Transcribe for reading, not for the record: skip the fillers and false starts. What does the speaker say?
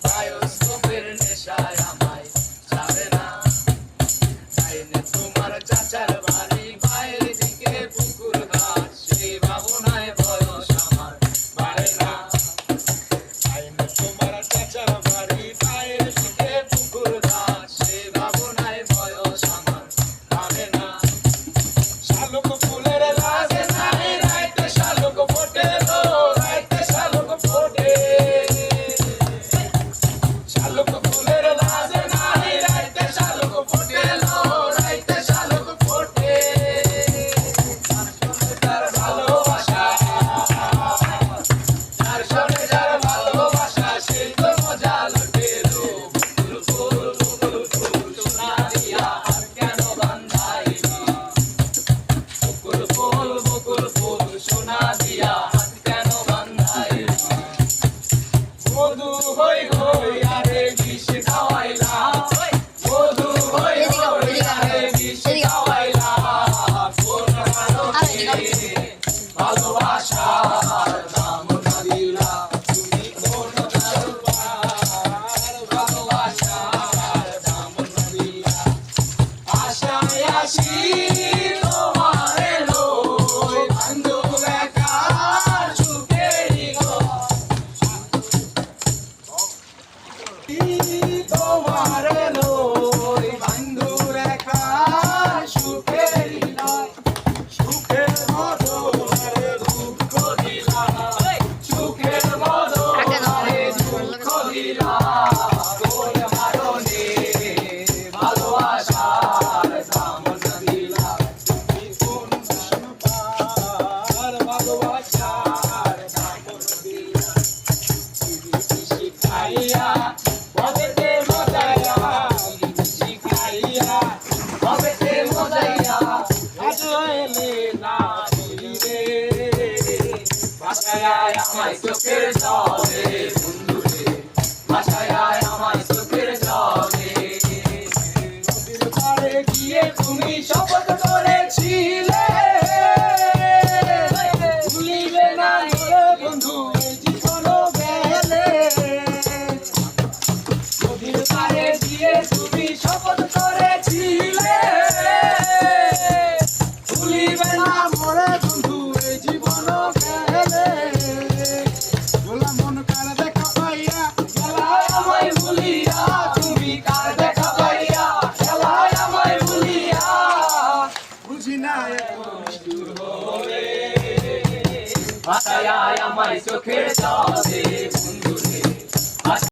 বায়োস্কোপের নেশায় আমায় যাবে না। তাইলে তোমার চাচার বাড়ি বাইরে দিকে পুকুর ঘাট, সেই ভাবনায় বয়স আমার বাড়ে না। তাইলে তোমার চাচার বাড়ি বাইরে দিকে পুকুর ঘাট, সেই ভাবনায় বয়স আমার বাড়ে না। শালুক ফুলের লাজে নাই রাইতে শালুক ফোটে গো, রাইতে শালুক ফোটে। শালুক ফুলের লাজে নাই রাইতে শালুক ফোটে গো, রাইতে শালুক ফোটে। তার সঙ্গে যার ভালোবাসা, তার সঙ্গে যার ভালোবাসা, সেই তো মজা লুটে লো। বকুল ফুল বকুল ফুল সোনা দিয়া আর কেন বান্ধাইলি? বকুল ফুল সোনা দিয়া হাত কেন বান্ধাইলি? মধু হই হই আরে বিষ খাওয়াইলা, মধু হই হই আরে বিষ খাওয়াইলা। কোন কারণে ভালোবাসার দাম না দিলা? তুমি কোন কারণে ভালোবাসার দাম না দিলা? আশায় আসি তোমারে লই, বান্ধব একা সুখেরই ঘর। তোমারে লই, বান্ধব একা সুখেরই নয়। সুখের বদলে দুঃখ দিলা, সুখের বদলে দুঃখ দিলা।